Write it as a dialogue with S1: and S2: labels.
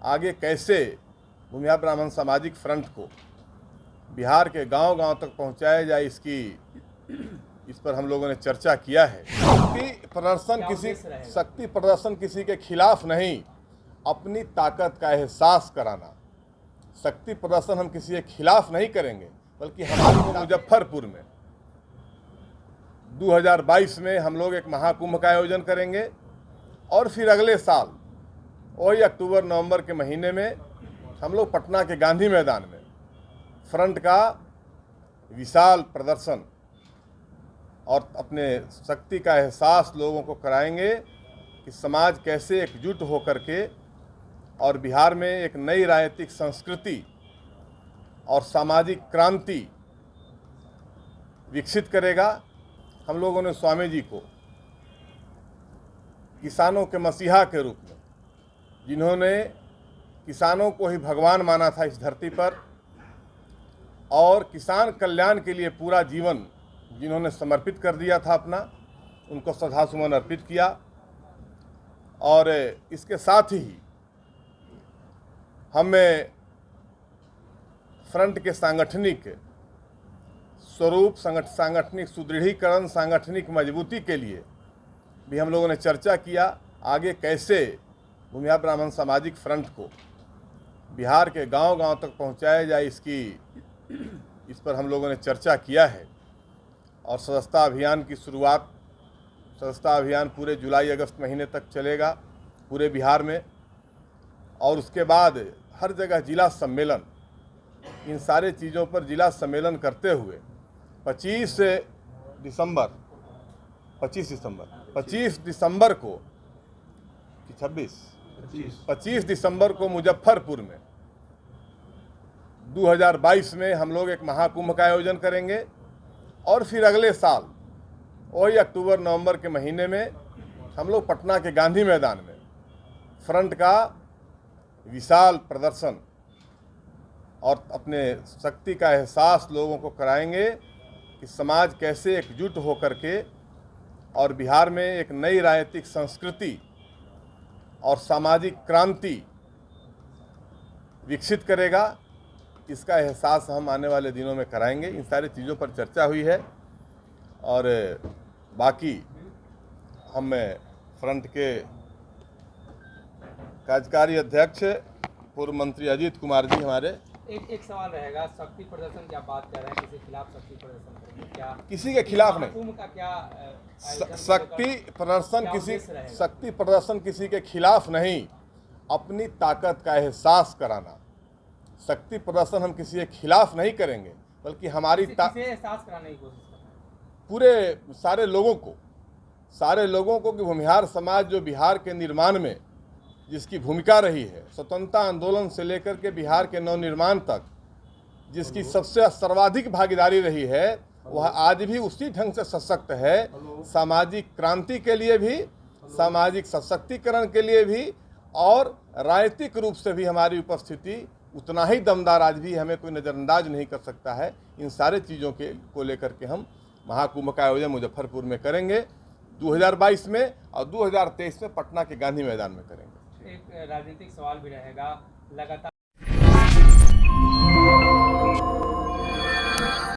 S1: आगे कैसे भूमिहार ब्राह्मण सामाजिक फ्रंट को बिहार के गांव-गांव तक पहुंचाया जाए, इस पर हम लोगों ने चर्चा किया है। शक्ति प्रदर्शन किसी के खिलाफ नहीं, अपनी ताकत का एहसास कराना। शक्ति प्रदर्शन हम किसी के खिलाफ नहीं करेंगे, बल्कि हमारे मुजफ्फरपुर में 2022 में हम लोग एक महाकुंभ का आयोजन करेंगे और फिर अगले साल वही अक्टूबर नवंबर के महीने में हम लोग पटना के गांधी मैदान में फ्रंट का विशाल प्रदर्शन और अपने शक्ति का एहसास लोगों को कराएंगे कि समाज कैसे एकजुट होकर के और बिहार में एक नई राजनीतिक संस्कृति और सामाजिक क्रांति विकसित करेगा। हम लोगों ने स्वामी जी को किसानों के मसीहा के रूप में, जिन्होंने किसानों को ही भगवान माना था इस धरती पर और किसान कल्याण के लिए पूरा जीवन जिन्होंने समर्पित कर दिया था अपना, उनको श्रद्धासुमन अर्पित किया। और इसके साथ ही हमें फ्रंट के सांगठनिक स्वरूप, सांगठनिक सुदृढ़ीकरण, सांगठनिक मजबूती के लिए भी हम लोगों ने चर्चा किया। आगे कैसे भूमिहार ब्राह्मण सामाजिक फ्रंट को बिहार के गांव-गांव तक पहुंचाया जाए, इस पर हम लोगों ने चर्चा किया है। और सदस्यता अभियान की शुरुआत, सदस्यता अभियान पूरे जुलाई अगस्त महीने तक चलेगा पूरे बिहार में। और उसके बाद हर जगह जिला सम्मेलन, इन सारे चीज़ों पर जिला सम्मेलन करते हुए 25 दिसंबर को कि 25 दिसंबर को मुजफ्फरपुर में 2022 में हम लोग एक महाकुंभ का आयोजन करेंगे और फिर अगले साल वही अक्टूबर नवंबर के महीने में हम लोग पटना के गांधी मैदान में फ्रंट का विशाल प्रदर्शन और अपने शक्ति का एहसास लोगों को कराएंगे कि समाज कैसे एकजुट होकर के और बिहार में एक नई राजनीतिक संस्कृति और सामाजिक क्रांति विकसित करेगा। इसका एहसास हम आने वाले दिनों में कराएंगे। इन सारी चीज़ों पर चर्चा हुई है। और बाकी हम फ्रंट के कार्यकारी अध्यक्ष पूर्व मंत्री अजीत कुमार जी हमारे।
S2: एक सवाल रहेगा, शक्ति प्रदर्शन की आप बात कर रहे हैं, किसी के खिलाफ शक्ति प्रदर्शन करेंगे क्या?
S1: किसी के खिलाफ नहीं।
S2: कुंभ का क्या
S1: शक्ति प्रदर्शन किसी के खिलाफ नहीं, अपनी ताकत का एहसास कराना। शक्ति प्रदर्शन हम किसी के खिलाफ नहीं करेंगे, बल्कि हमारी
S2: एहसास कराने की कोशिश कर रहे हैं
S1: पूरे सारे लोगों को कि भूमिहार समाज जो बिहार के निर्माण में जिसकी भूमिका रही है, स्वतंत्रता आंदोलन से लेकर के बिहार के नवनिर्माण तक जिसकी सबसे सर्वाधिक भागीदारी रही है, वह आज भी उसी ढंग से सशक्त है। सामाजिक क्रांति के लिए भी, सामाजिक सशक्तिकरण के लिए भी और राजनीतिक रूप से भी हमारी उपस्थिति उतना ही दमदार आज भी हमें कोई नज़रअंदाज नहीं कर सकता है। इन सारे चीज़ों को लेकर के हम महाकुंभ का आयोजन मुजफ्फरपुर में करेंगे 2022 में और 2023 में पटना के गांधी मैदान में करेंगे।
S2: एक राजनीतिक सवाल भी रहेगा, लगातार